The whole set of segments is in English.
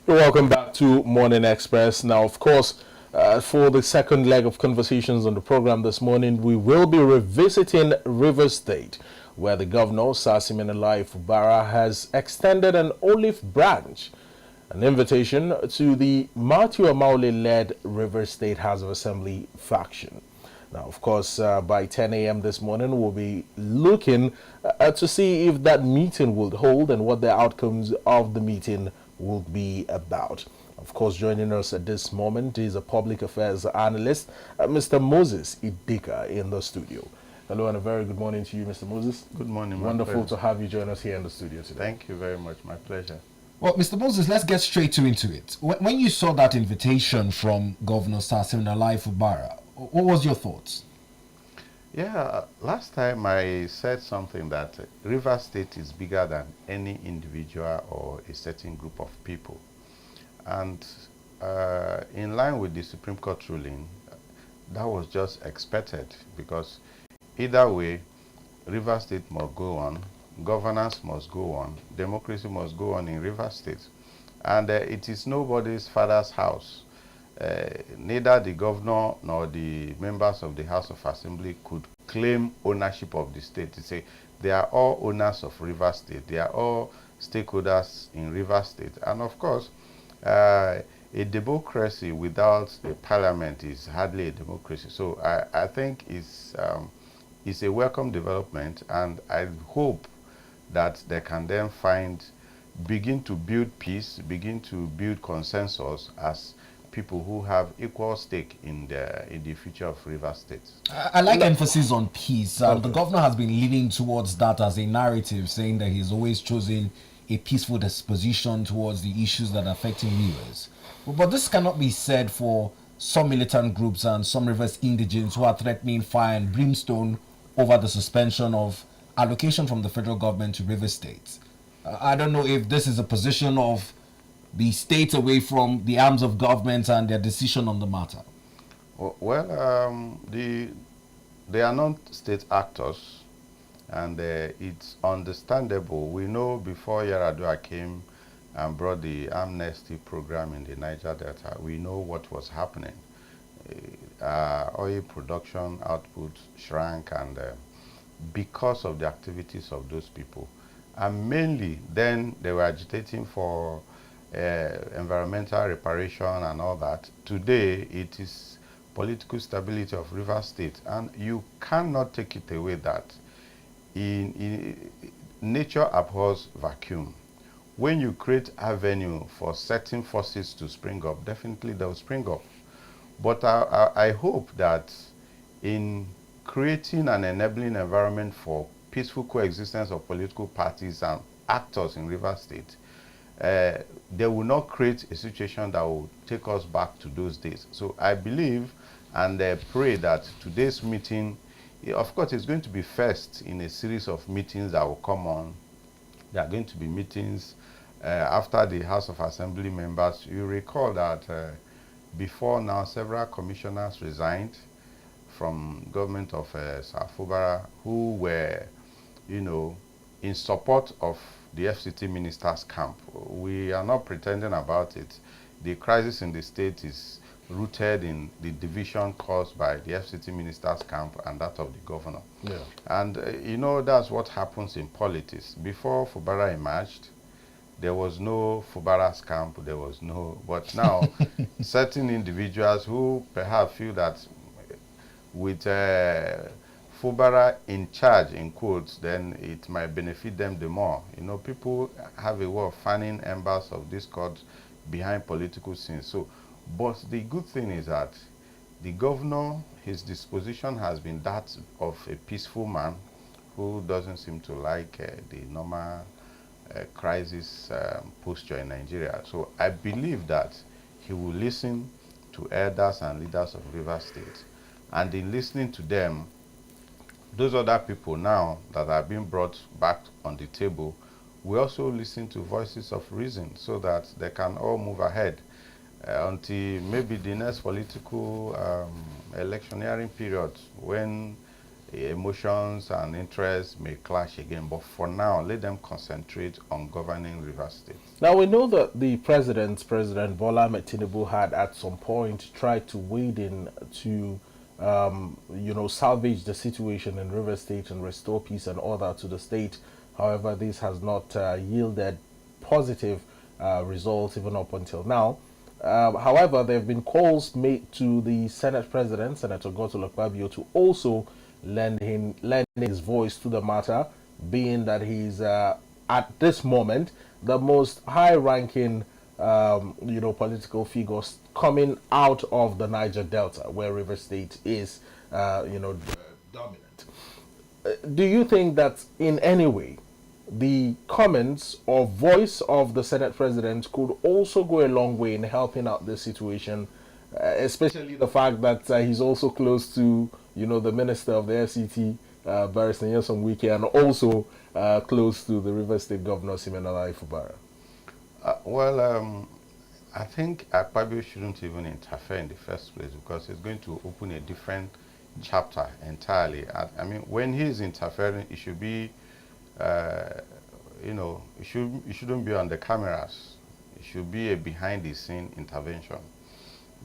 Welcome back to Morning Express. Now, of course, for the second leg of conversations on the program this morning, we will be revisiting Rivers State, where the governor, Sasimenalai Fubara, has extended an olive branch, an invitation to the Matthew Amaule-led Rivers State House of Assembly faction. Now, of course, by 10 a.m. this morning, we'll be looking to see if that meeting will hold and what the outcomes of the meeting will be about. Of course, joining us at this moment is a public affairs analyst, Mr. Moses Idika, in the studio. Hello and a very good morning to you, Mr. Moses. Good morning. Wonderful to have you join us here in the studio today. Thank you very much. My pleasure. Well, Mr. Moses, let's get straight into it. When you saw that invitation from Governor Sasimenalai Fubara, what was your thoughts? Yeah, last time I said something that Rivers State is bigger than any individual or a certain group of people. And in line with the Supreme Court ruling, that was just expected because either way, Rivers State must go on, governance must go on, democracy must go on in Rivers State. And it is nobody's father's house. Neither the governor nor the members of the House of Assembly could claim ownership of the state. To say they are all owners of Rivers State. They are all stakeholders in Rivers State. And of course, a democracy without a parliament is hardly a democracy. So I think it's a welcome development, and I hope that they can then begin to build peace, begin to build consensus as people who have equal stake in the future of Rivers State. I like emphasis on peace. The governor has been leaning towards that as a narrative, saying that he's always chosen a peaceful disposition towards the issues that are affecting Rivers. But this cannot be said for some militant groups and some Rivers indigents who are threatening fire and brimstone over the suspension of allocation from the federal government to Rivers State. I don't know if this is a position of the state away from the arms of government and their decision on the matter. Well, they are not state actors, and it's understandable. We know before Yaradua came and brought the amnesty program in the Niger Delta, we know what was happening. Oil production output shrank, and because of the activities of those people. And mainly, then they were agitating for environmental reparation and all that. Today, it is political stability of Rivers State, and you cannot take it away that nature abhors vacuum. When you create avenue for certain forces to spring up, definitely they will spring up. But I hope that in creating an enabling environment for peaceful coexistence of political parties and actors in Rivers State, they will not create a situation that will take us back to those days. So I believe and pray that today's meeting, of course, is going to be first in a series of meetings that will come on. There are going to be meetings after the House of Assembly members. You recall that before now, several commissioners resigned from government of Safubara who were, in support of the FCT minister's camp. We are not pretending about it. The crisis in the state is rooted in the division caused by the FCT minister's camp and that of the governor. Yeah. And that's what happens in politics. Before Fubara emerged, there was no Fubara's camp, but now certain individuals who perhaps feel that with Fubara in charge, in quotes, then it might benefit them the more. People have a way of fanning embers of discord behind political scenes. So, but the good thing is that the governor, his disposition has been that of a peaceful man who doesn't seem to like the normal crisis posture in Nigeria. So I believe that he will listen to elders and leaders of Rivers State. And in listening to them, those other people now that are being brought back on the table, we also listen to voices of reason so that they can all move ahead until maybe the next political electioneering period when emotions and interests may clash again. But for now, let them concentrate on governing Rivers State. Now we know that the President Bola Ahmed Tinubu, had at some point tried to wade in to, salvage the situation in River State and restore peace and order to the state. However, this has not yielded positive results even up until now. However, there have been calls made to the Senate President, Senator Godswill Akpabio, to also lend his voice to the matter, being that he's at this moment the most high-ranking, political figures coming out of the Niger Delta, where River State is, dominant. Do you think that in any way the comments or voice of the Senate President could also go a long way in helping out this situation, especially the fact that he's also close to, the Minister of the FCT, Barrister Nyesom Wike, and also close to the River State Governor, Simenala Ifubara? I think Akpabio shouldn't even interfere in the first place, because it's going to open a different chapter entirely. I mean, when he's interfering, it should be, it shouldn't be on the cameras. It should be a behind-the-scene intervention,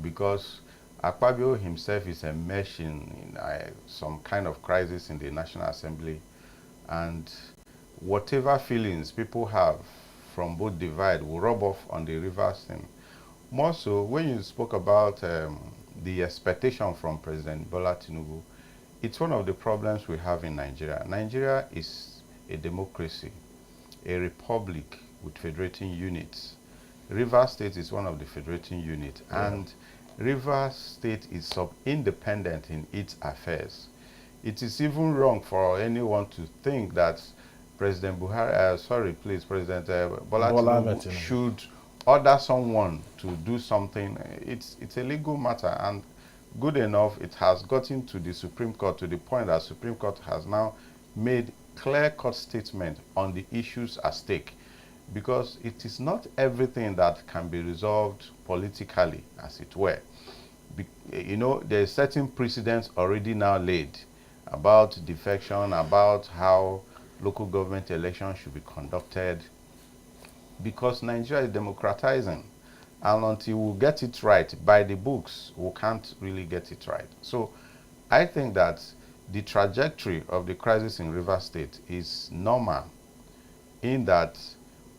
because Akpabio himself is enmeshed in some kind of crisis in the National Assembly, and whatever feelings people have from both divide will rub off on the Rivers thing. More so, when you spoke about the expectation from President Bola Tinubu, it's one of the problems we have in Nigeria. Nigeria is a democracy, a republic with federating units. Rivers State is one of the federating units, and Rivers State is independent in its affairs. It is even wrong for anyone to think that President President Bola Tinubu should order someone to do something. It's a legal matter, and good enough, it has gotten to the Supreme Court, to the point that Supreme Court has now made clear-cut statement on the issues at stake, because it is not everything that can be resolved politically, as it were. There is certain precedents already now laid about defection, about how local government elections should be conducted, because Nigeria is democratizing, and until we get it right by the books, we can't really get it right. So I think that the trajectory of the crisis in Rivers State is normal, in that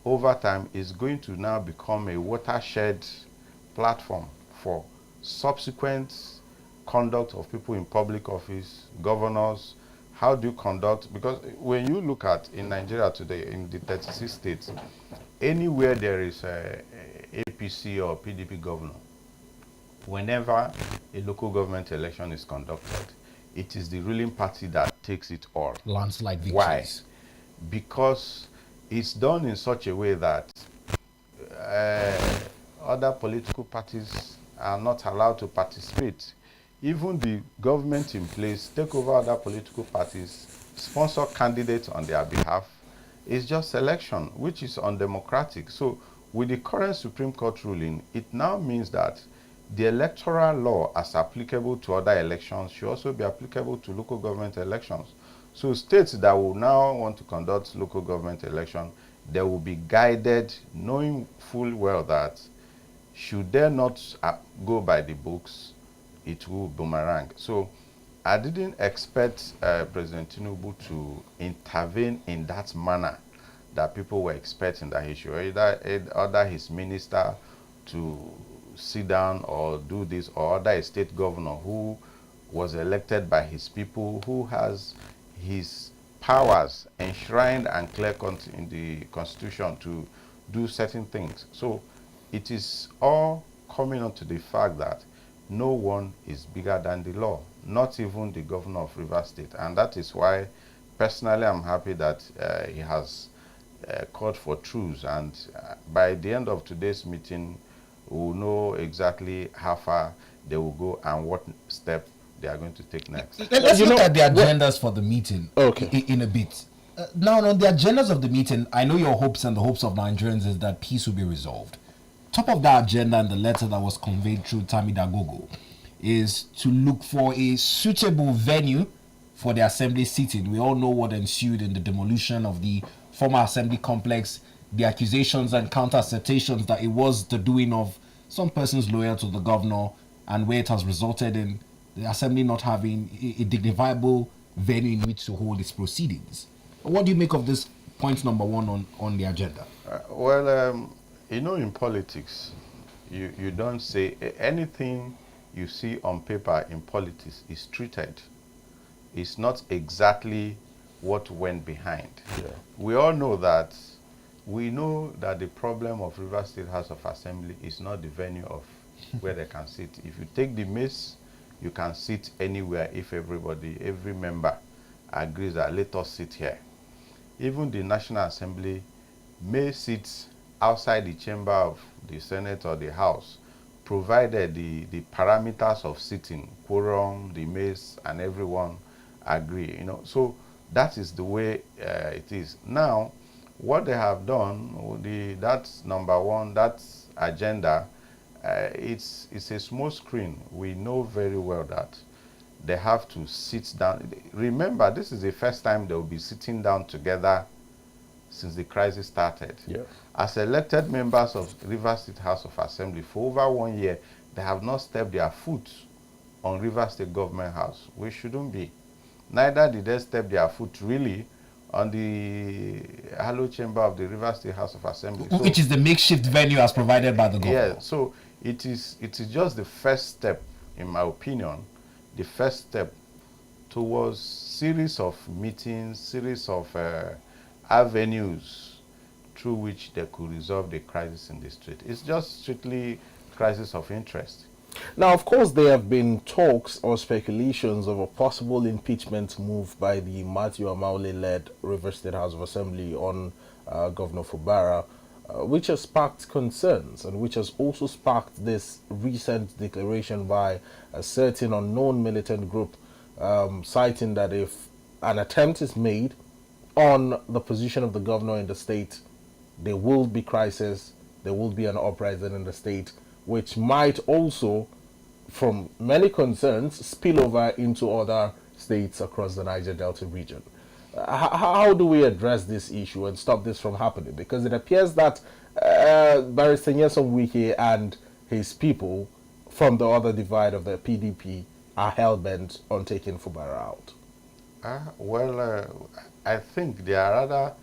over time is going to now become a watershed platform for subsequent conduct of people in public office, governors. How do you conduct? Because when you look at in Nigeria today, in the 36 states, anywhere there is a APC or PDP governor, whenever a local government election is conducted, it is the ruling party that takes it all. Landslide victories. Why? Because it's done in such a way that other political parties are not allowed to participate. Even the government in place take over other political parties, sponsor candidates on their behalf. It's just selection, which is undemocratic. So with the current Supreme Court ruling, it now means that the electoral law as applicable to other elections should also be applicable to local government elections. So states that will now want to conduct local government election, they will be guided, knowing full well that should they not go by the books, it will boomerang. So I didn't expect President Tinubu to intervene in that manner that people were expecting, that he should either order his minister to sit down or do this, or order a state governor who was elected by his people, who has his powers enshrined and clear-cut in the Constitution to do certain things. So it is all coming on to the fact that no one is bigger than the law, not even the governor of Rivers State. And that is why, personally, I'm happy that he has called for truce. And by the end of today's meeting, we'll know exactly how far they will go and what step they are going to take next. Let's look at the agendas for the meeting in a bit. Now, on the agendas of the meeting, I know your hopes and the hopes of Nigerians is that peace will be resolved. Top of that agenda and the letter that was conveyed through Tami Dagogo is to look for a suitable venue for the assembly sitting. We all know what ensued in the demolition of the former assembly complex, the accusations and counter-assertions that it was the doing of some persons loyal to the governor, and where it has resulted in the assembly not having a dignifiable venue in which to hold its proceedings. What do you make of this point number one on the agenda? In politics, you don't say anything you see on paper in politics is treated. It's not exactly what went behind. Yeah. We all know that. We know that the problem of Rivers State House of Assembly is not the venue of where they can sit. If you take the mace, you can sit anywhere if every member agrees that let us sit here. Even the National Assembly may sit outside the chamber of the Senate or the House, provided the parameters of sitting, quorum, the mace, and everyone agree. So that is the way it is. Now, what they have done, that's number one, that agenda, it's a small screen. We know very well that they have to sit down. Remember, this is the first time they will be sitting down together since the crisis started. Yeah. As elected members of Rivers State House of Assembly for over 1 year, they have not stepped their foot on Rivers State Government House. We shouldn't be. Neither did they step their foot really on the Hallowed Chamber of the Rivers State House of Assembly. Which is the makeshift venue as provided by the government. Yeah, so it is just the first step, in my opinion, the first step towards series of meetings, series of avenues through which they could resolve the crisis in the state. It's just strictly crisis of interest. Now, of course, there have been talks or speculations of a possible impeachment move by the Matthew Amaule-led Rivers State House of Assembly on Governor Fubara, which has sparked concerns and which has also sparked this recent declaration by a certain unknown militant group, citing that if an attempt is made on the position of the governor in the state, there will be crisis, there will be an uprising in the state, which might also, from many concerns, spill over into other states across the Niger Delta region. How do we address this issue and stop this from happening? Because it appears that Barrister Nyesom Wike and his people from the other divide of the PDP are hell-bent on taking Fubara out. I think they are rather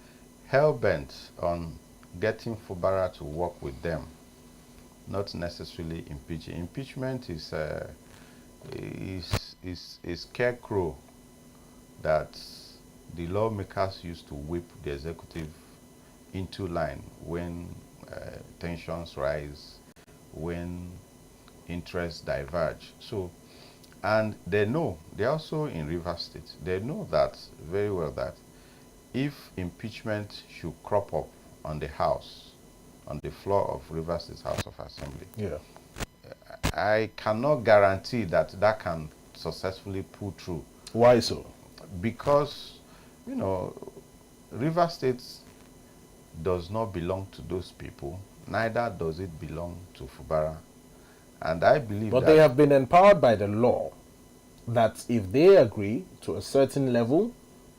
hell-bent on getting Fubara to work with them, not necessarily impeaching. Impeachment is a scarecrow that the lawmakers used to whip the executive into line when tensions rise, when interests diverge. So, and they know, they're also in Rivers State, they know that very well that if impeachment should crop up on the House, on the floor of Rivers State House of Assembly, Yeah. I cannot guarantee that that can successfully pull through. Why so? Because, Rivers State does not belong to those people, neither does it belong to Fubara. And I believe But they have been empowered by the law that if they agree to a certain level,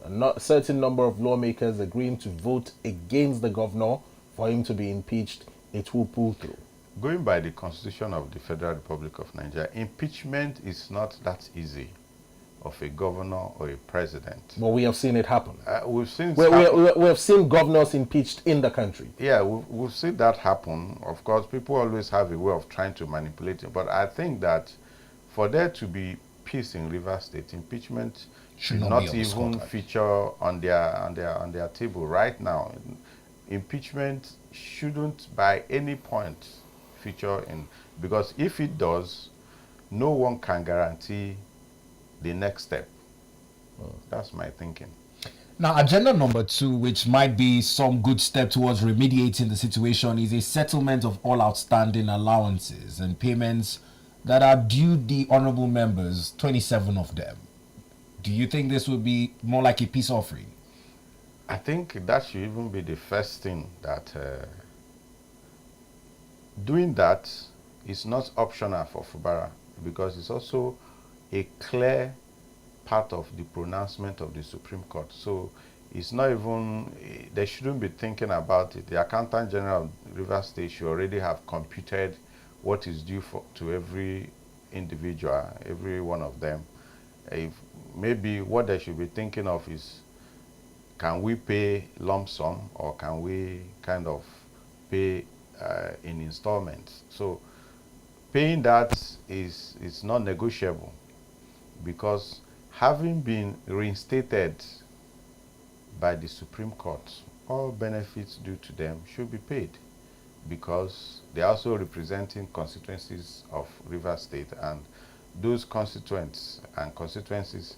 a certain number of lawmakers agreeing to vote against the governor for him to be impeached, it will pull through. Going by the Constitution of the Federal Republic of Nigeria, impeachment is not that easy of a governor or a president. But we have seen it happen. We've seen We have seen governors impeached in the country. Yeah, we've seen that happen. Of course, people always have a way of trying to manipulate it. But I think that for there to be peace in Rivers State, impeachment should not even feature on their table right now. Impeachment shouldn't by any point feature in, because if it does, no one can guarantee the next step. That's my thinking. Now, agenda number 2, which might be some good step towards remediating the situation, is a settlement of all outstanding allowances and payments that are due the honorable members, 27 of them. Do you think this would be more like a peace offering? I think that should even be the first thing, that doing that is not optional for Fubara, because it's also a clear part of the pronouncement of the Supreme Court. So it's not even, they shouldn't be thinking about it. The Accountant General of Rivers State should already have computed what is due to every individual, every one of them. If maybe what they should be thinking of is, can we pay lump sum or can we kind of pay in installments? So paying that is not negotiable, because having been reinstated by the Supreme Court, all benefits due to them should be paid, because they are also representing constituencies of Rivers State, and those constituents and constituencies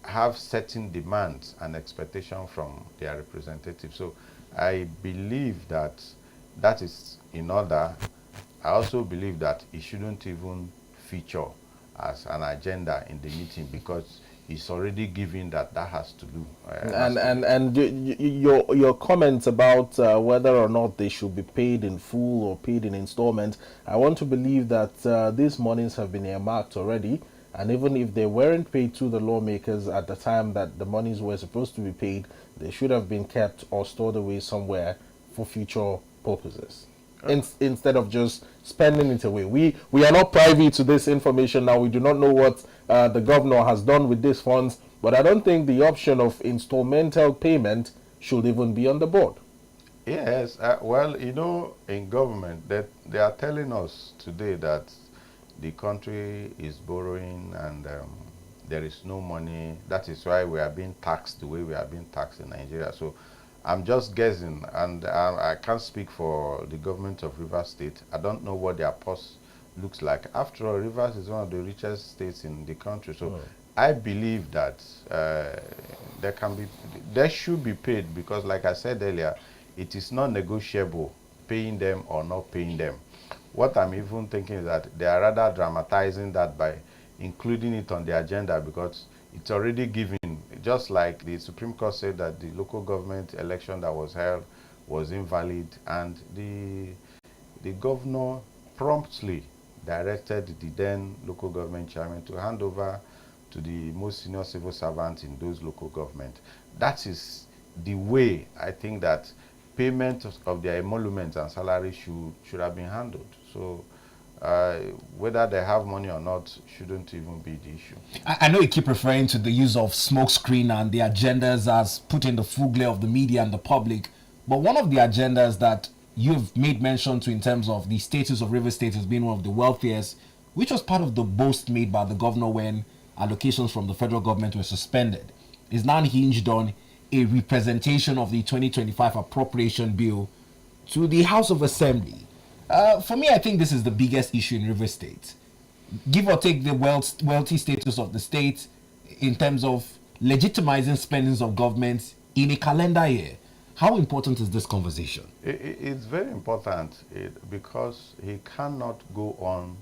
have certain demands and expectations from their representatives. So I believe that that is in order. I also believe that it shouldn't even feature as an agenda in the meeting, because it's already given that that has to do. Your comments about whether or not they should be paid in full or paid in installments, I want to believe that these monies have been earmarked already, and even if they weren't paid to the lawmakers at the time that the monies were supposed to be paid, they should have been kept or stored away somewhere for future purposes. Instead of just spending it away. We are not privy to this information now. We do not know what the governor has done with these funds, but I don't think the option of installmental payment should even be on the board. Yes, well, you know, in government, that they are telling us today that the country is borrowing and there is no money. That is why we are being taxed the way we are being taxed in Nigeria. So I'm just guessing, and I can't speak for the government of Rivers State. I don't know what their purse looks like. After all, Rivers is one of the richest states in the country. So I believe that there should be paid, because like I said earlier, it is not negotiable paying them or not paying them. What I'm even thinking is that they are rather dramatizing that by including it on the agenda, because it's already given. Just like the Supreme Court said that the local government election that was held was invalid, and the governor promptly directed the then local government chairman to hand over to the most senior civil servants in those local government. That is the way I think that payment of their emoluments and salaries should have been handled. So whether they have money or not shouldn't even be the issue. I know you keep referring to the use of smokescreen and the agendas as put in the full glare of the media and the public, but one of the agendas that you've made mention to in terms of the status of River State as being one of the wealthiest, which was part of the boast made by the governor when allocations from the federal government were suspended, is now hinged on a representation of the 2025 appropriation bill to the House of Assembly. For me, I think this is the biggest issue in River State. Give or take the wealthy status of the state in terms of legitimizing spendings of governments in a calendar year. How important is this conversation? It's very important because he cannot go on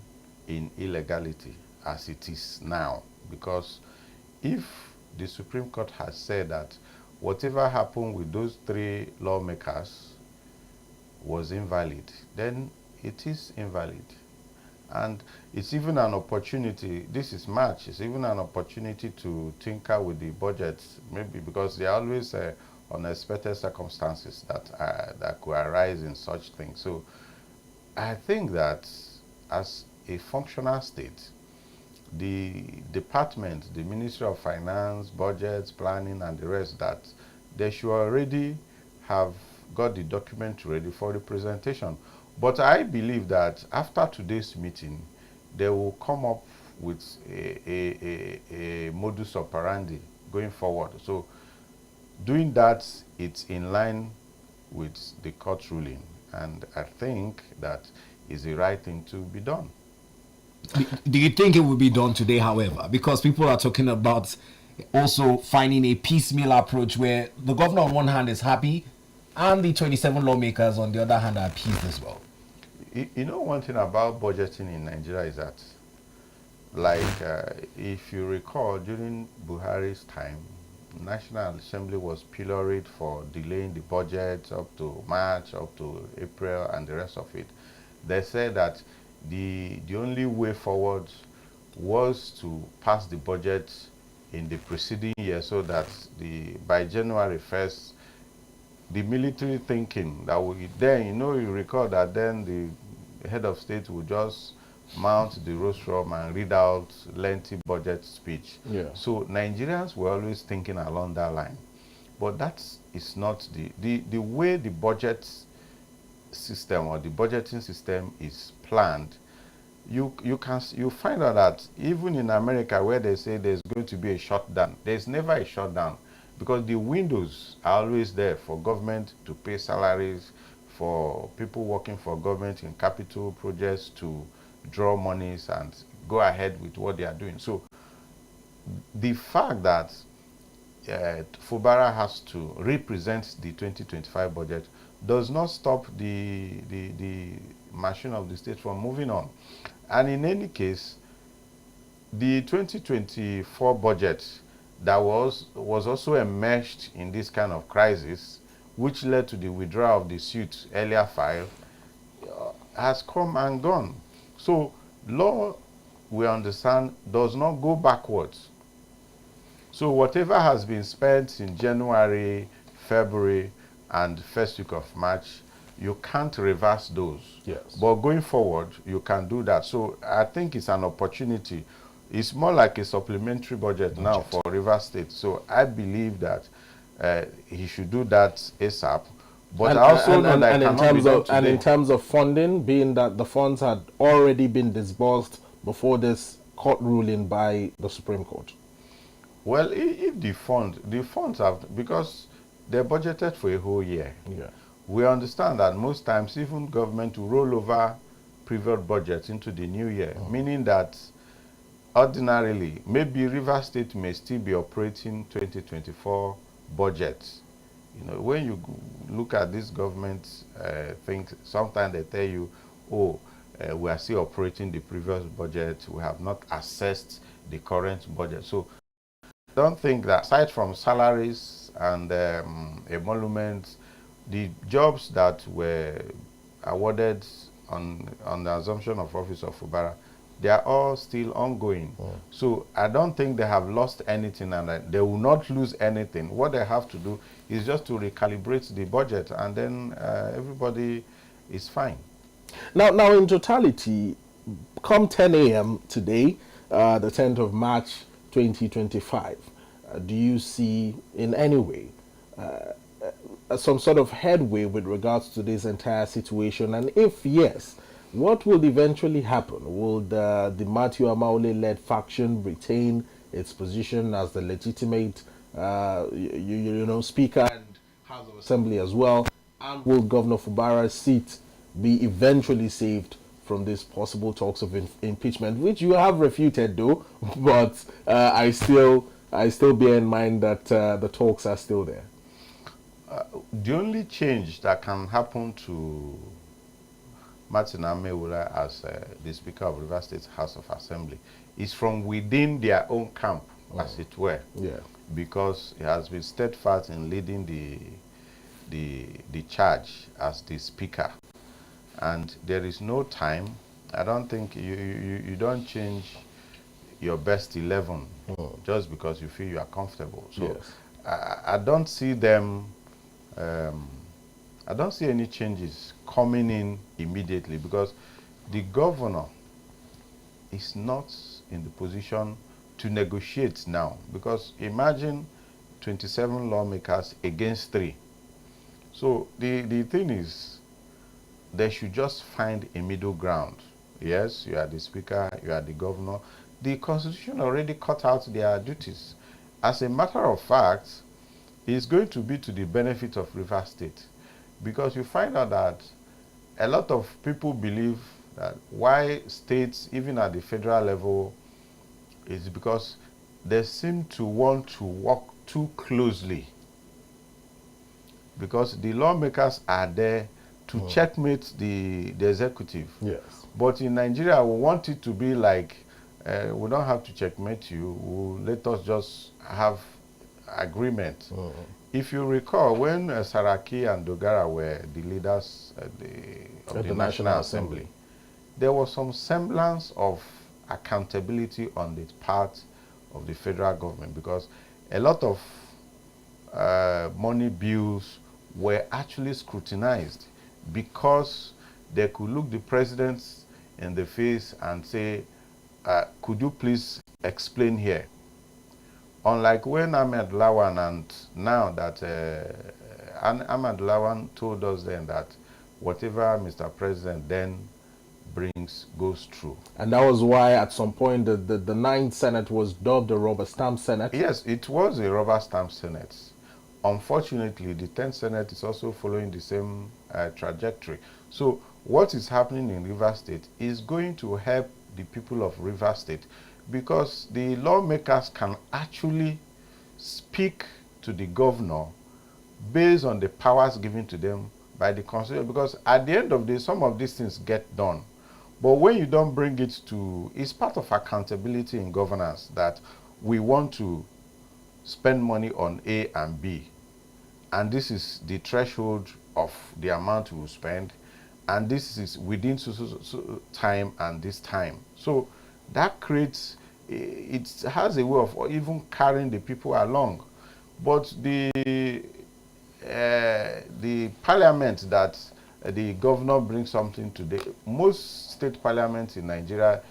in illegality as it is now. Because if the Supreme Court has said that whatever happened with those three lawmakers was invalid, then it is invalid. And it's even an opportunity, this is March, it's even an opportunity to tinker with the budget, maybe because there are always unexpected circumstances that could arise in such things. So I think that as a functional state, the department, the Ministry of Finance, Budgets, Planning, and the rest, that they should already have got the document ready for representation. But I believe that after today's meeting, they will come up with a modus operandi going forward. So doing that, it's in line with the court ruling. And I think that is the right thing to be done. Do you think it will be done today, however? Because people are talking about also finding a piecemeal approach where the governor on one hand is happy and the 27 lawmakers on the other hand are appeased as well. You know, one thing about budgeting in Nigeria is that, like, if you recall, during Buhari's time, National Assembly was pilloried for delaying the budget up to March, up to April, and the rest of it. They said that the only way forward was to pass the budget in the preceding year, so that by January 1st, the military thinking that then, you recall that then the head of state would just mount the rostrum and read out lengthy budget speech. Yeah. So Nigerians were always thinking along that line. But that is not the way the budget system or the budgeting system is planned. You find out that even in America, where they say there's going to be a shutdown, there's never a shutdown, because the windows are always there for government to pay salaries, for people working for government in capital projects to draw monies and go ahead with what they are doing. So the fact that Fubara has to represent the 2025 budget does not stop the machine of the state from moving on. And in any case, the 2024 budget that was also enmeshed in this kind of crisis, which led to the withdrawal of the suit earlier filed, has come and gone. So law, we understand, does not go backwards. So whatever has been spent in January, February, and first week of March, you can't reverse those. Yes. But going forward, you can do that. So I think it's an opportunity. It's more like a supplementary budget now for Rivers State. So I believe that he should do that ASAP. But I also know that in terms of funding, being that the funds had already been disbursed before this court ruling by the Supreme Court. Well, if the funds have, because they're budgeted for a whole year. Yeah. We understand that most times even government will roll over previous budgets into the new year, meaning that ordinarily, maybe Rivers State may still be operating 2024 budgets. When you look at this government things, sometimes they tell you, oh, we are still operating the previous budget, we have not assessed the current budget. So don't think that aside from salaries and emoluments, the jobs that were awarded on the assumption of office of Fubara, they are all still ongoing. So I don't think they have lost anything, and they will not lose anything. What they have to do is just to recalibrate the budget, and then everybody is fine. Now in totality, come 10 a.m. today, the 10th of March 2025, do you see in any way some sort of headway with regards to this entire situation? And if yes, what will eventually happen? Will the Matthew Amaule-led faction retain its position as the legitimate Speaker and House of Assembly as well? And will Governor Fubara's seat be eventually saved from these possible talks of impeachment, which you have refuted though, but I still bear in mind that the talks are still there? The only change that can happen to Martin Amaewula as the Speaker of Rivers State House of Assembly is from within their own camp, as it were. Yeah. Because he has been steadfast in leading the charge as the Speaker. And there is no time. I don't think you don't change your best 11 just because you feel you are comfortable. So yes. I don't see them. I don't see any changes coming in immediately, because the governor is not in the position to negotiate now. Because imagine 27 lawmakers against 3. So the thing is, they should just find a middle ground. Yes, you are the Speaker, you are the governor. The Constitution already cut out their duties. As a matter of fact, it's going to be to the benefit of Rivers State, because you find out that a lot of people believe that why states, even at the federal level, is because they seem to want to work too closely, because the lawmakers are there to checkmate the executive. Yes. But in Nigeria, we want it to be like, we don't have to checkmate you, let us just have agreement. If you recall, when Saraki and Dogara were the leaders of the National Assembly, there was some semblance of accountability on the part of the federal government, because a lot of money bills were actually scrutinized, because they could look the president in the face and say, could you please explain here? Unlike when Ahmed Lawan, and now that Ahmed Lawan told us then that whatever Mr. President then brings goes through. And that was why at some point the Ninth Senate was dubbed the Rubber Stamp Senate. Yes, it was a rubber stamp Senate. Unfortunately, the 10th Senate is also following the same trajectory. So what is happening in Rivers State is going to help the people of Rivers State, because the lawmakers can actually speak to the governor based on the powers given to them by the constitution, because at the end of the day, some of these things get done. But when you don't bring it to, it's part of accountability in governance that we want to spend money on A and B, and this is the threshold of the amount we will spend, and this is within so time and this time. So that creates, it has a way of even carrying the people along. But the parliament that the governor brings something to, most state parliaments in Nigeria,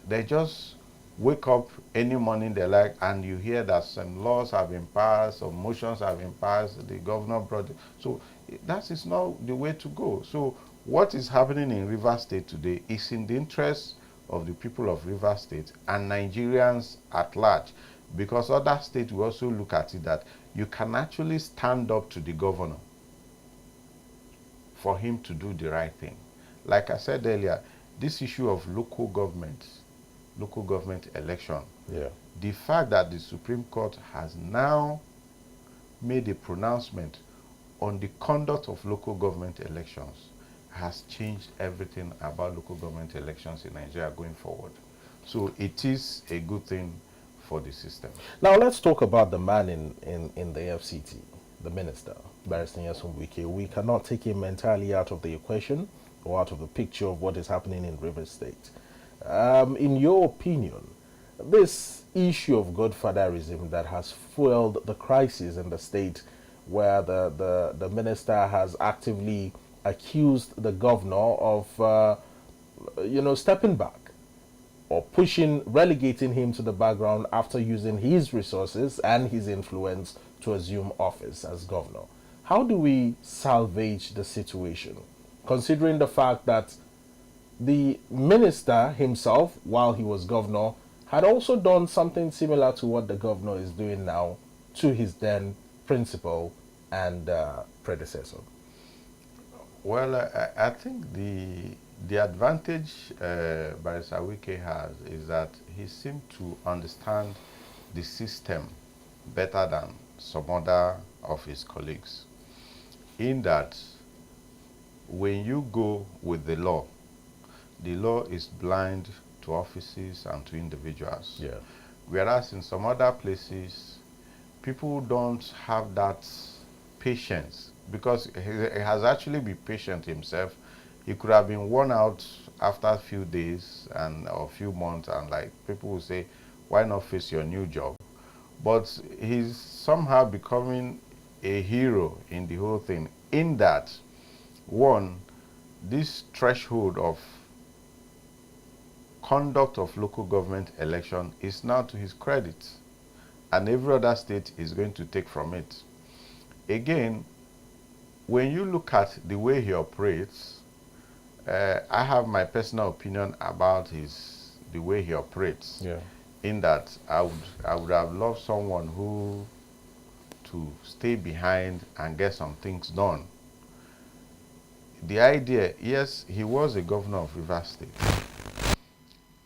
they just wake up any morning they like, and you hear that some laws have been passed, some motions have been passed, the governor brought it. So that is not the way to go. So what is happening in Rivers State today is in the interest of the people of Rivers State and Nigerians at large, because other states will also look at it that you can actually stand up to the governor for him to do the right thing. Like I said earlier, this issue of local government election, the fact that the Supreme Court has now made a pronouncement on the conduct of local government elections has changed everything about local government elections in Nigeria going forward. So it is a good thing for the system. Now let's talk about the man in the FCT, the minister, Barrister Nyesom Wike. We cannot take him entirely out of the equation or out of the picture of what is happening in Rivers State. In your opinion, this issue of godfatherism that has fueled the crisis in the state, where the minister has actively accused the governor of, stepping back or relegating him to the background after using his resources and his influence to assume office as governor. How do we salvage the situation, considering the fact that the minister himself, while he was governor, had also done something similar to what the governor is doing now to his then principal and predecessor? Well, I think the advantage Barrister Wike has is that he seems to understand the system better than some other of his colleagues, in that when you go with the law is blind to offices and to individuals. Yeah. Whereas in some other places, people don't have that patience, because he has actually been patient himself. He could have been worn out after a few days or a few months, and like people will say, why not face your new job? But he's somehow becoming a hero in the whole thing, in that, one, this threshold of conduct of local government election is now to his credit, and every other state is going to take from it. Again, when you look at the way he operates, I have my personal opinion about the way he operates. Yeah. In that, I would have loved someone who to stay behind and get some things done. The idea, yes, he was a governor of Rivers State.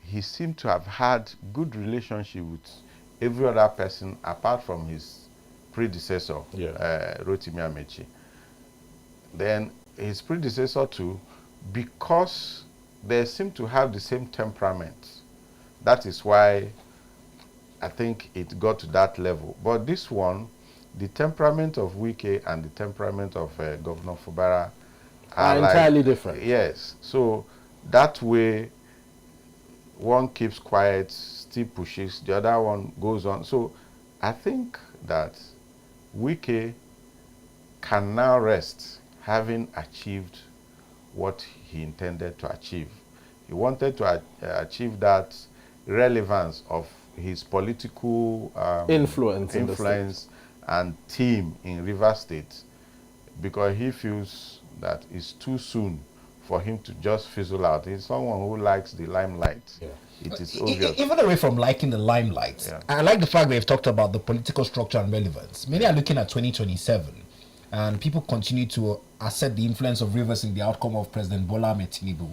He seemed to have had good relationship with every other person apart from his predecessor, Rotimi Amechi. Then his predecessor too, because they seem to have the same temperament. That is why I think it got to that level. But this one, the temperament of Wike and the temperament of Governor Fubara are entirely different. Yes. So that way, one keeps quiet, still pushes, the other one goes on. So I think that Wike can now rest, having achieved what he intended to achieve. He wanted to achieve that relevance of his political influence and team in Rivers State, because he feels that it's too soon for him to just fizzle out. He's someone who likes the limelight. Yeah. It is obvious. Even away from liking the limelight, yeah. I like the fact that you've talked about the political structure and relevance. Many are looking at 2027, and people continue to assert the influence of Rivers in the outcome of President Bola Ahmed Tinubu.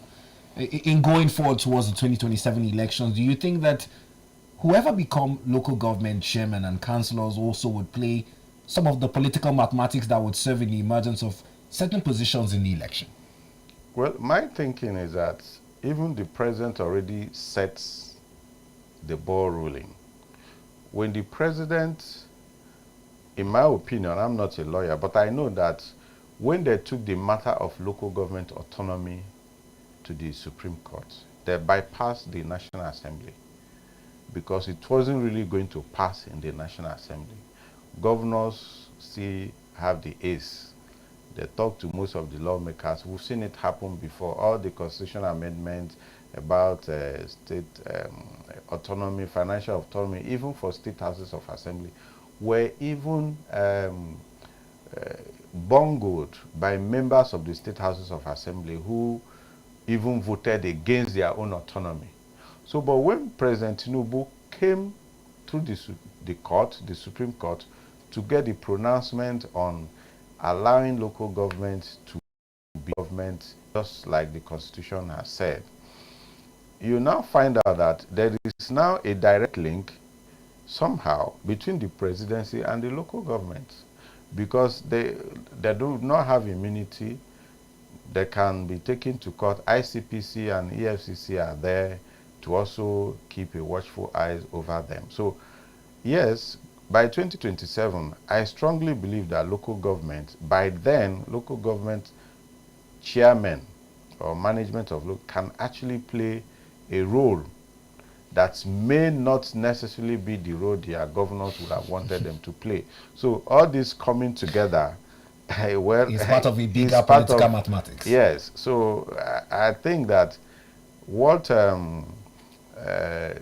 In going forward towards the 2027 elections, do you think that whoever become local government chairman and councillors also would play some of the political mathematics that would serve in the emergence of certain positions in the election? Well, my thinking is that even the president already sets the ball rolling. When the president, in my opinion, I'm not a lawyer, but I know that when they took the matter of local government autonomy to the Supreme Court, they bypassed the National Assembly because it wasn't really going to pass in the National Assembly. Governors still have the ace. They talk to most of the lawmakers. We've seen it happen before. All the constitutional amendments about state autonomy, financial autonomy, even for state houses of assembly, were even bungled by members of the state houses of assembly who even voted against their own autonomy. So, but when President Tinubu came to the court, the Supreme Court, to get the pronouncement on allowing local government to be government, just like the Constitution has said, you now find out that there is now a direct link somehow between the presidency and the local government, because they do not have immunity. They can be taken to court. ICPC and EFCC are there to also keep a watchful eye over them. So yes, by 2027, I strongly believe that local government, by then, local government chairmen or management of local can actually play a role that may not necessarily be the role their governors would have wanted them to play. So all this coming together, well, it's part of a bigger political mathematics. Yes. So I think that what they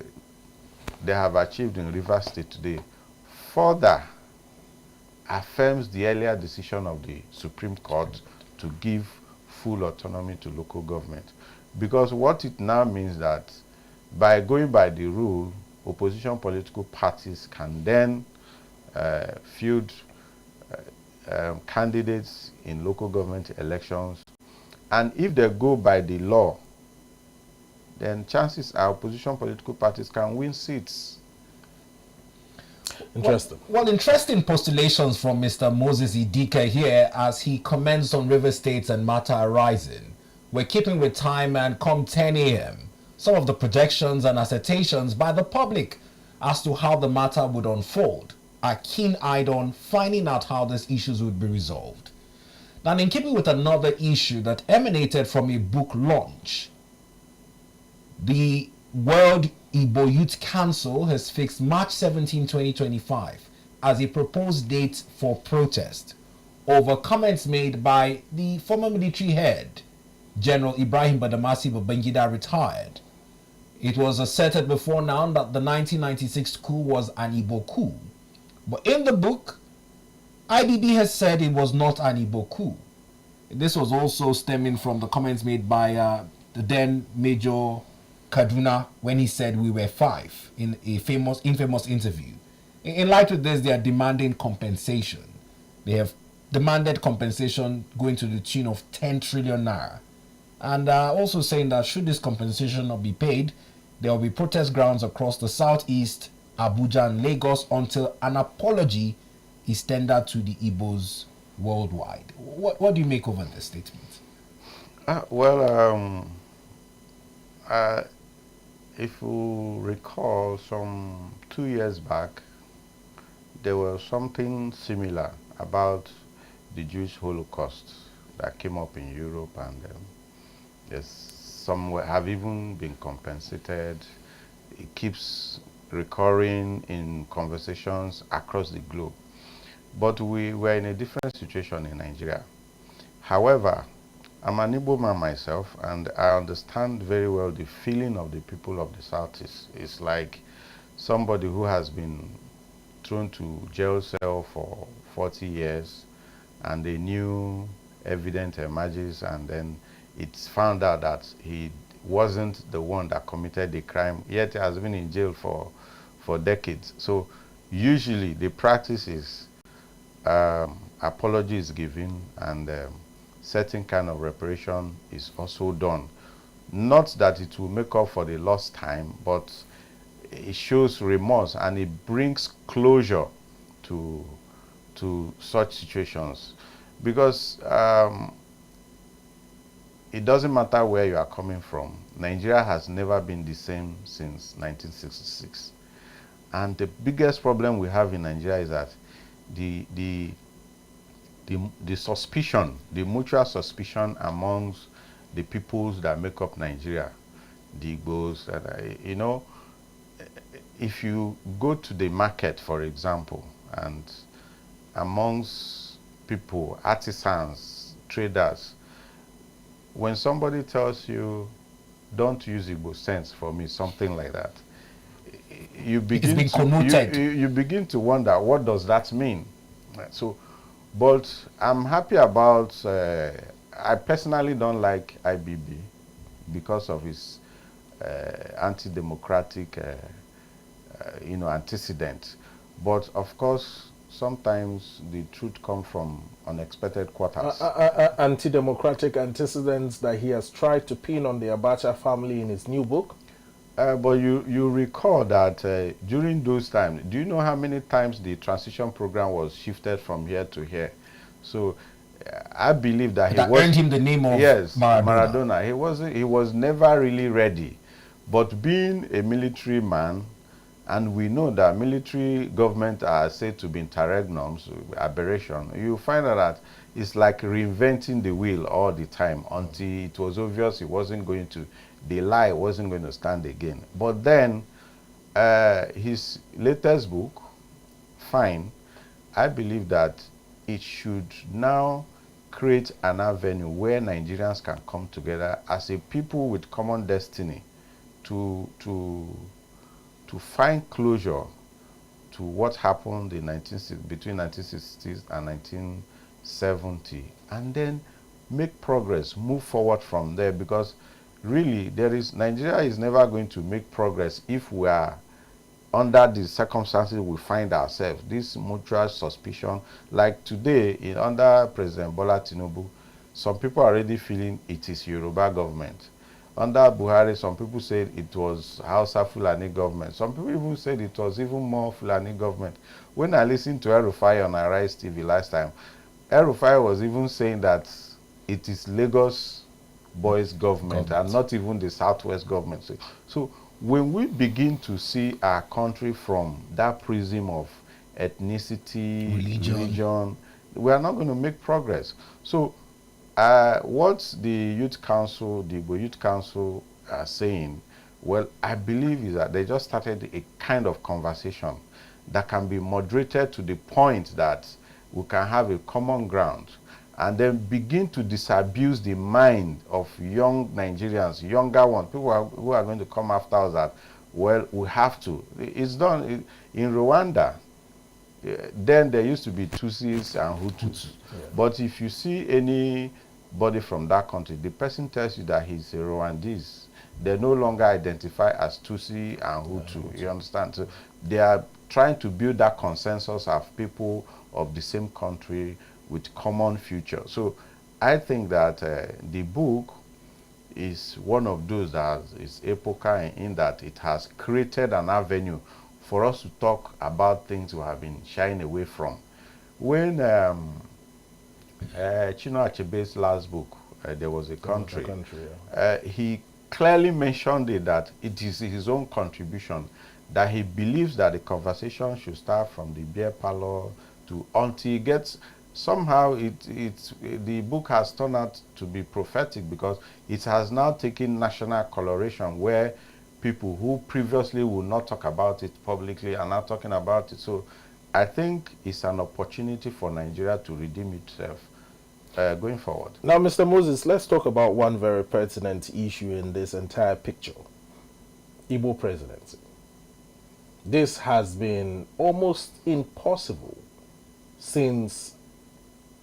have achieved in Rivers State today further affirms the earlier decision of the Supreme Court to give full autonomy to local government. Because what it now means that by going by the rule, opposition political parties can then field candidates in local government elections. And if they go by the law, then chances are opposition political parties can win seats. Interesting. Well, interesting postulations from Mr. Moses Idika here as he comments on River States and matter arising. We're keeping with time, and come 10 a.m., some of the projections and assertions by the public as to how the matter would unfold are keen-eyed on finding out how these issues would be resolved. Now, in keeping with another issue that emanated from a book launch, the World Igbo Youth Council has fixed March 17, 2025 as a proposed date for protest over comments made by the former military head, General Ibrahim Badamasi Babangida, retired. It was asserted before now that the 1996 coup was an Igbo coup. But in the book, IBB has said it was not an Igbo coup. This was also stemming from the comments made by the then Major Kaduna when he said we were five in a infamous interview. In light of this, they are demanding compensation. They have demanded compensation going to the tune of 10 trillion naira. And also saying that should this compensation not be paid, there will be protest grounds across the southeast, Abuja and Lagos until an apology is tendered to the Igbos worldwide. What do you make over this statement? If you recall, some 2 years back, there was something similar about the Jewish Holocaust that came up in Europe, and some have even been compensated. It keeps recurring in conversations across the globe. But we were in a different situation in Nigeria. However, I'm an Igbo man myself, and I understand very well the feeling of the people of the Southeast. It's like somebody who has been thrown to jail cell for 40 years, and a new evidence emerges, and then it's found out that he wasn't the one that committed the crime, yet he has been in jail for decades. So usually the practice is apology is given, and certain kind of reparation is also done. Not that it will make up for the lost time, but it shows remorse and it brings closure to such situations. Because it doesn't matter where you are coming from. Nigeria has never been the same since 1966. And the biggest problem we have in Nigeria is that the suspicion, the mutual suspicion amongst the peoples that make up Nigeria, the Igbos, you know, if you go to the market, for example, and amongst people, artisans, traders, when somebody tells you, don't use Igbo sense for me, something like that, you begin you begin to wonder, what does that mean? So, but I'm happy about, I personally don't like IBB because of his anti-democratic you know, antecedent. But of course, sometimes the truth comes from unexpected quarters. Anti-democratic antecedents that he has tried to pin on the Abacha family in his new book? But you recall that during those times, do you know how many times the transition program was shifted from here to here? So I believe that he earned him the name of Maradona. He was never really ready. But being a military man, and we know that military government are said to be interregnums, aberration, you find out that it's like reinventing the wheel all the time until it was obvious it wasn't going to, the lie wasn't going to stand again. But then his latest book, Fine, I believe that it should now create an avenue where Nigerians can come together as a people with common destiny to find closure to what happened in between 1960s and 1970, and then make progress, move forward from there. Because really, Nigeria is never going to make progress if we are under the circumstances we find ourselves. This mutual suspicion, like today, under President Bola Tinubu, some people are already feeling it is Yoruba government. Under Buhari, some people said it was Hausa Fulani government. Some people even said it was even more Fulani government. When I listened to El-Rufai on Arise TV last time, El-Rufai was even saying that it is Lagos boys government and not even the Southwest government. So when we begin to see our country from that prism of ethnicity, religion, we are not going to make progress. So what the Youth Council, the Igbo Youth Council are saying, well, I believe is that they just started a kind of conversation that can be moderated to the point that we can have a common ground and then begin to disabuse the mind of young Nigerians, younger ones, people who are going to come after us that, well, we have to. It's done in Rwanda. Then there used to be Tutsis and Hutus. Yeah. But if you see anybody from that country, the person tells you that he's a Rwandese. They no longer identify as Tutsi and Hutu. You understand? So they are trying to build that consensus of people of the same country with common future. So I think that the book is one of those that is epochal in that it has created an avenue for us to talk about things we have been shying away from. When Chino Achebe's last book, There Was a Country, he clearly mentioned it that it is his own contribution, that he believes that the conversation should start from the beer parlor to until he gets, somehow the book has turned out to be prophetic because it has now taken national coloration where people who previously would not talk about it publicly are now talking about it. So I think it's an opportunity for Nigeria to redeem itself going forward. Now, Mr. Moses, let's talk about one very pertinent issue in this entire picture. Igbo presidency. This has been almost impossible since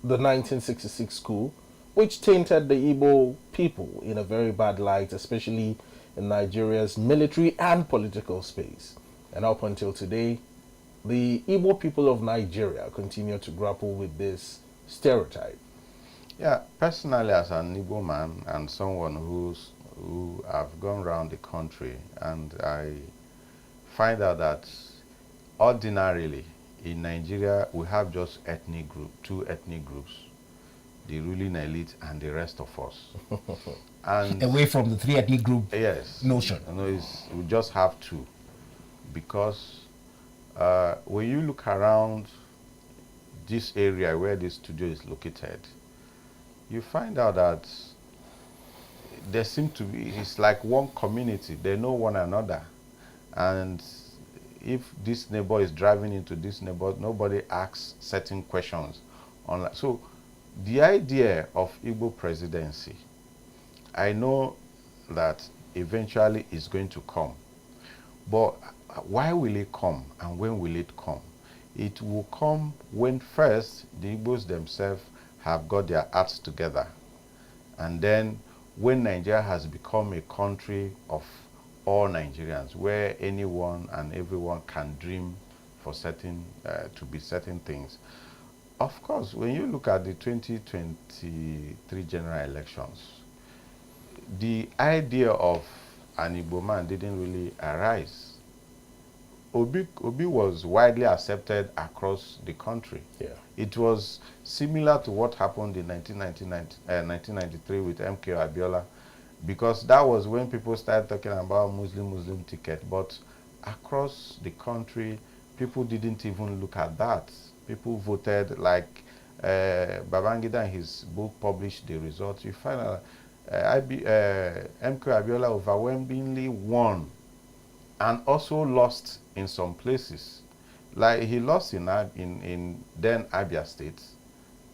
the 1966 coup, which tainted the Igbo people in a very bad light, especially in Nigeria's military and political space. And up until today, the Igbo people of Nigeria continue to grapple with this stereotype. Yeah, personally, as an Igbo man and someone who have gone around the country, and I find out that ordinarily in Nigeria we have just two ethnic groups, the ruling elite and the rest of us. And away from the three ethnic group notion. We just have two, because when you look around this area where this studio is located, you find out that there seem to be, it's like one community. They know one another. And if this neighbor is driving into this neighbor, nobody asks certain questions. So the idea of Igbo presidency, I know that eventually it's going to come. But why will it come and when will it come? It will come when first the Igbos themselves have got their acts together. And then when Nigeria has become a country of all Nigerians, where anyone and everyone can dream for to be certain things. Of course, when you look at the 2023 general elections, the idea of an Igbo man didn't really arise. Obi was widely accepted across the country. Yeah. It was similar to what happened in 1993 with MK Abiola, because that was when people started talking about Muslim ticket. But across the country, people didn't even look at that. People voted like Babangida in his book published the results. You find out MK Abiola overwhelmingly won and also lost in some places. Like he lost in then Abia State.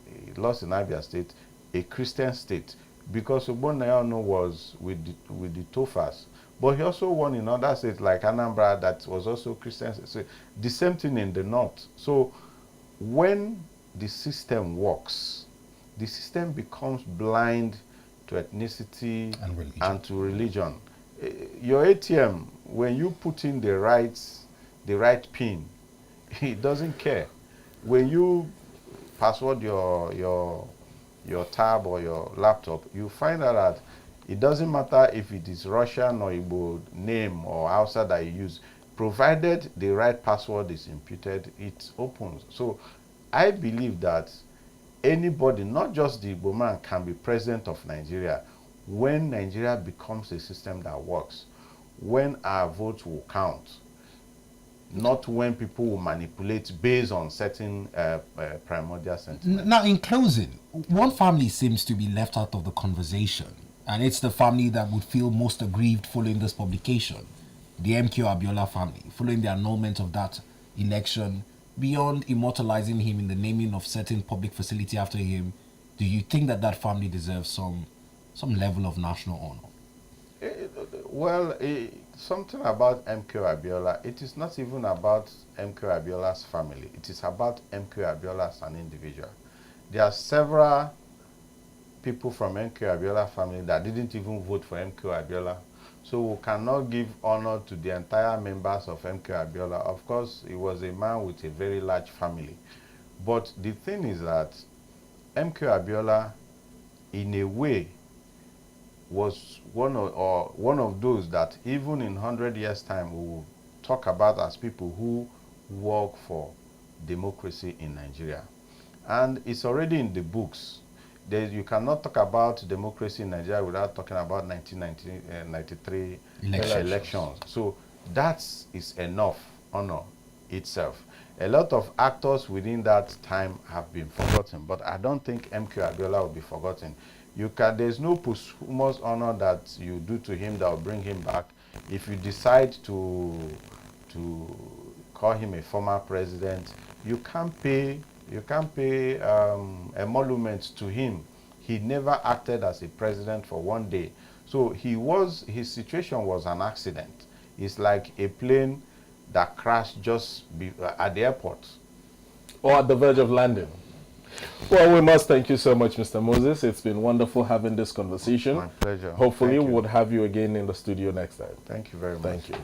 He lost in Abia State, a Christian state, because Ogbonnayano was with the Tofas. But he also won in other states like Anambra that was also Christian. So the same thing in the north. So when the system works, the system becomes blind to ethnicity and to religion. Your ATM, when you put in the right pin, it doesn't care. When you password your tab or your laptop, you find out that it doesn't matter if it is Russian or Igbo name or Hausa that you use, provided the right password is imputed, it opens. So I believe that anybody, not just the Igbo man, can be president of Nigeria when Nigeria becomes a system that works, when our votes will count, not when people will manipulate based on certain primordial sentiments. Now, in closing, one family seems to be left out of the conversation, and it's the family that would feel most aggrieved following this publication, the MK Abiola family, following the annulment of that election. Beyond immortalizing him in the naming of certain public facility after him, do you think that that family deserves some level of national honor? Well, something about MK Abiola, it is not even about MK Abiola's family. It is about MK Abiola as an individual. There are several people from MK Abiola family that didn't even vote for MK Abiola. So we cannot give honor to the entire members of MK Abiola. Of course, he was a man with a very large family. But the thing is that MK Abiola, in a way, was one of those that even in 100 years' time we will talk about as people who work for democracy in Nigeria. And it's already in the books. You cannot talk about democracy in Nigeria without talking about 1993 elections. So that is enough honor itself. A lot of actors within that time have been forgotten, but I don't think MK Abiola will be forgotten. There's no posthumous honor that you do to him that will bring him back. If you decide to call him a former president, you can't pay emolument to him. He never acted as a president for one day. So his situation was an accident. It's like a plane that crashed just at the airport. Or at the verge of landing. Well, we must thank you so much, Mr. Moses. It's been wonderful having this conversation. My pleasure. Hopefully, Thank you. we'll have you again in the studio next time. Thank you very much. Thank you.